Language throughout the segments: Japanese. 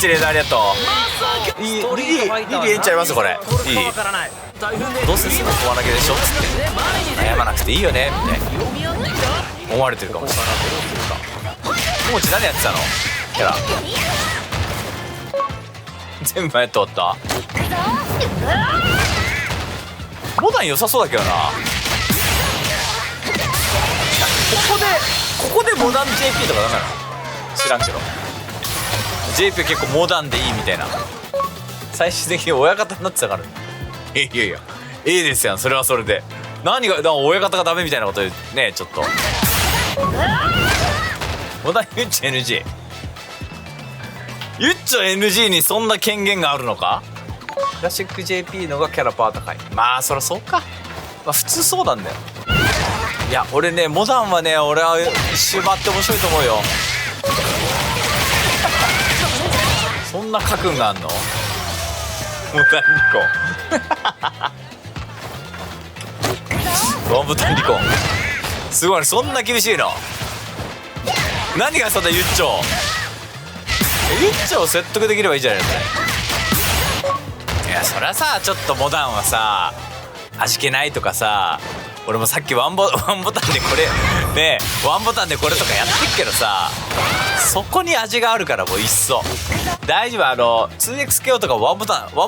チレーダーありがとう。いいリリーえんちゃいますよこれ。いいどうせすぐ小穴毛でしょっつって悩まなくていいよねみたいな思われてるかもしれない。もち何やってたのキャラ全部やって終わった。モダン良さそうだけどな。ここでモダン JP とかダメなの知らんけど JP 結構モダンでいいみたいな最終的に親方になってたから。いやいやいいですやんそれはそれで。何がだから親方がダメみたいなことねちょっとモダンユッチ NG ユッチョ NG にそんな権限があるのか。クラシック JP のがキャラパー高い。まあそりゃそうか、まあ、普通そうなんだよ。いや俺ねモダンはね俺は一周回って面白いと思うよ。そんな家訓があんのモダンリコンワンボタンリコンすごいね。そんな厳しいの。何がそんなユッチョユッチョを説得できればいいじゃないの。いやそりゃさちょっとモダンはさ味気ないとかさ俺もさっきワンボタンでこれねワンボタンでこれとかやってっけどさそこに味があるからもういっそ大丈夫。2XKO とかワンボタンでギ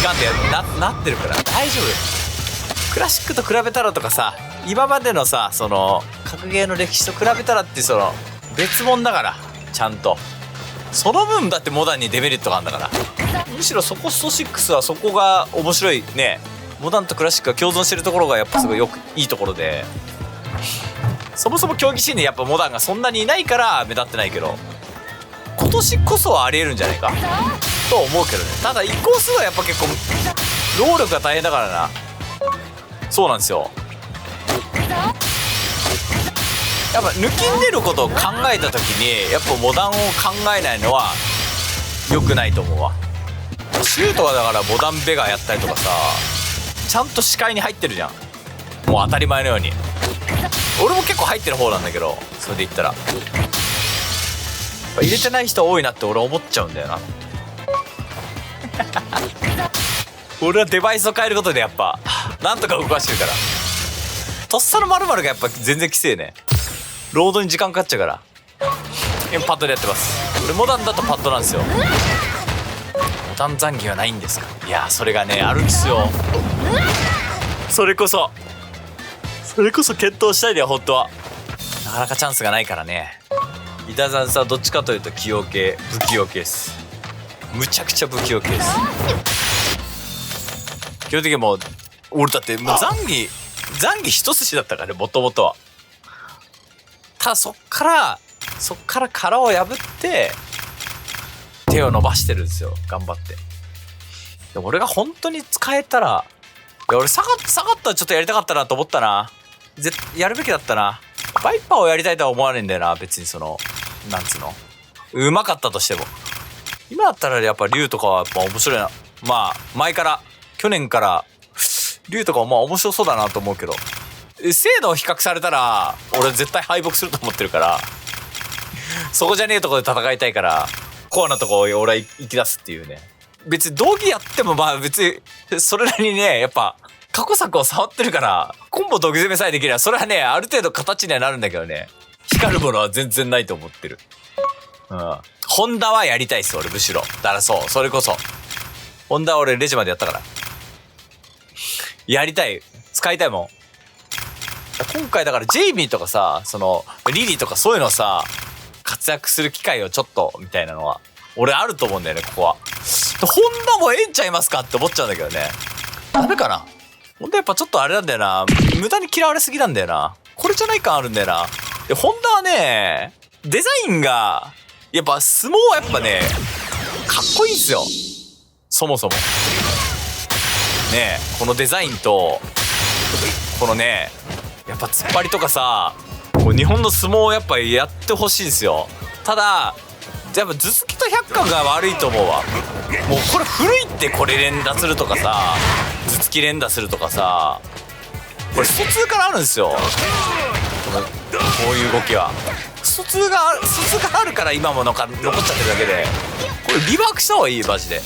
ガンってなってるから大丈夫。クラシックと比べたらとかさ今までのさその格ゲーの歴史と比べたらってその別物だからちゃんとその分だってモダンにデメリットがあるんだから。むしろそこスト6はそこが面白いね。モダンとクラシックが共存してるところがやっぱすごいいいところでそもそも競技シーンでやっぱモダンがそんなにいないから目立ってないけど今年こそはありえるんじゃないかと思うけどね。ただ移行数はやっぱ結構労力が大変だからな。そうなんですよ。やっぱ抜きん出ることを考えた時にやっぱモダンを考えないのは良くないと思うわ。シュートはだからモダンベガやったりとかさちゃんと視界に入ってるじゃんもう当たり前のように。俺も結構入ってる方なんだけどそれで言ったら入れてない人多いなって俺思っちゃうんだよな俺はデバイスを変えることでやっぱなんとか動かしてるから。とっさの〇〇がやっぱ全然きせえね。ロードに時間かかっちゃうから今パッドでやってます。俺モダンだとパッドなんですよ。モダン残機はないんですか。いやそれがねあるんですよ。それこそ検討したいだよ本当は。なかなかチャンスがないからね。伊田さんさどっちかというと器用系不器用系です。むちゃくちゃ不器用系です。基本的にもう俺だってもう残機一筋だったからねもともとは。ただそっから殻を破って手を伸ばしてるんですよ頑張って。で俺が本当に使えたらいや俺下がったらちょっとやりたかったなと思ったな。やるべきだったな。バイパーをやりたいとは思わないんだよな別に。そのなんつうのうまかったとしても今だったらやっぱ竜とかはやっぱ面白いな。まあ前から去年から竜とかはまあ面白そうだなと思うけど精度を比較されたら俺絶対敗北すると思ってるからそこじゃねえとこで戦いたいからコアなとこ俺は行き出すっていうね。別に道着やってもまあ別にそれなりにねやっぱ過去作を触ってるからコンボ道着攻めさえできればそれはねある程度形にはなるんだけどね光るものは全然ないと思ってる。ホンダはやりたいっす俺むしろ。だからそれこそホンダは俺レジまでやったからやりたい使いたいもん。今回だからジェイミーとかさそのリリーとかそういうのさ活躍する機会をちょっとみたいなのは俺あると思うんだよねここは。ホンダもええんちゃいますかって思っちゃうんだけどね。ダメかな。ホンダやっぱちょっとあれなんだよな無駄に嫌われすぎなんだよな。これじゃない感あるんだよな。でホンダはねデザインがやっぱ相撲はやっぱねかっこいいんすよそもそもね。このデザインとこのねやっぱ突っ張りとかさこう日本の相撲をやっぱやってほしいんですよ。ただやっぱ頭突きと百貫が悪いと思うわ。もうこれ古いってこれ連打するとかさ頭突き連打するとかさこれスト2からあるんですよこういう動きは。スト2があるから今も残っちゃってるだけでこれリワークした方がいいマジで。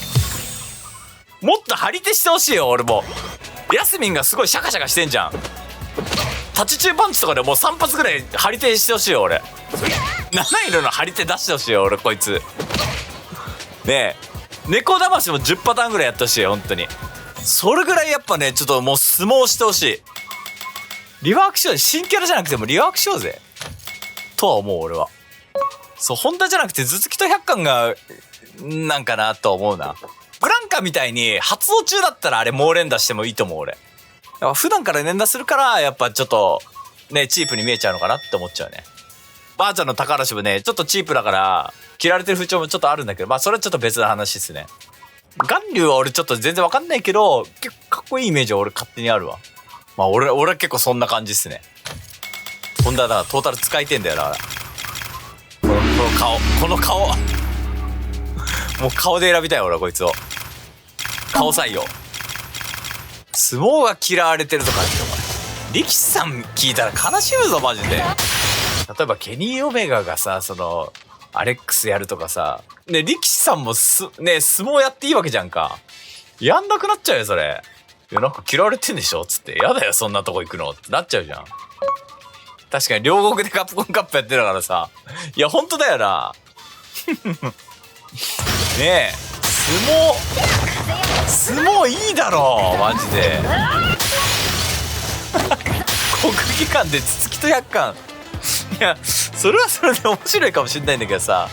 もっと張り手してほしいよ。俺もヤスミンがすごいシャカシャカしてんじゃん。立ち中パンチとかでもう3発ぐらい張り手してほしいよ俺。7色の張り手出してほしいよ俺こいつ。ねえ猫魂も10パターンぐらいやってほしいよ本当に。それぐらいやっぱねちょっともう相撲してほしい。リワークしよう。新キャラじゃなくてもリワークしようぜとは思う俺は。そう本田じゃなくて頭突きと百貫がなんかなと思うな。ブランカみたいに発動中だったらあれ猛連打してもいいと思う俺。やっぱ普段から連打するからやっぱちょっとねチープに見えちゃうのかなって思っちゃうね。ばあちゃんの高嵐もねちょっとチープだから切られてる風潮もちょっとあるんだけど、まあそれはちょっと別な話ですね。巌流は俺ちょっと全然わかんないけど結構かっこいいイメージは俺勝手にあるわ。まあ俺は結構そんな感じっすね。ホンダだからトータル使いてんだよな。この顔もう顔で選びたい俺はこいつを。顔採用。相撲が嫌われてるとか力士さん聞いたら悲しむぞマジで。例えばケニー・オメガがさそのアレックスやるとかさね、力士さんもね相撲やっていいわけじゃんか。やんなくなっちゃうよそれ。いやなんか嫌われてんでしょっつって。やだよそんなとこ行くのってなっちゃうじゃん。確かに両国でカプコンカップやってるからさ。いやほんとだよな。ねえ相撲いいだろマジで。国技館で頭突きと百貫。いやそれはそれで面白いかもしんないんだけどさ、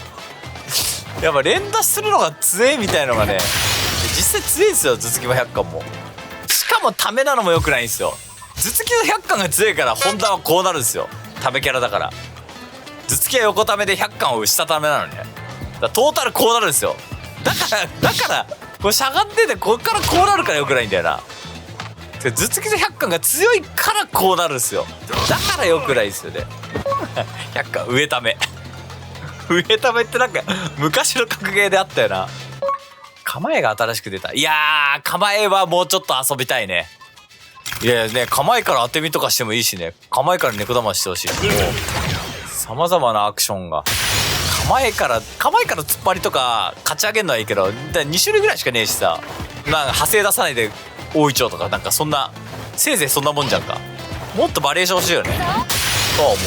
やっぱ連打するのが強えみたいのがね実際強いんですよ頭突きも百貫も。しかもためなのも良くないんですよ。頭突きの百貫が強いから本田はこうなるんですよ。ためキャラだから頭突きは横ためで百貫を下ためなのね。だからトータルこうなるんですよ。だからこれしゃがんでてこっからこうなるから良くないんだよな。頭突きと百貫が強いからこうなるんですよ。だから良くないですよね。百貫上ため上ためってなんか昔の格ゲーであったよな。構えが新しく出た。いやー構えはもうちょっと遊びたいね。いやね構えから当て身とかしてもいいしね。構えから猫玉してほしい。さまざまなアクションが構えから突っ張りとか勝ち上げるのはいいけど2種類ぐらいしかねえしさ、なんか派生出さないで大いちょうとかなんかそんなせいぜいそんなもんじゃんか。もっとバリエーション欲しいよねとは思う。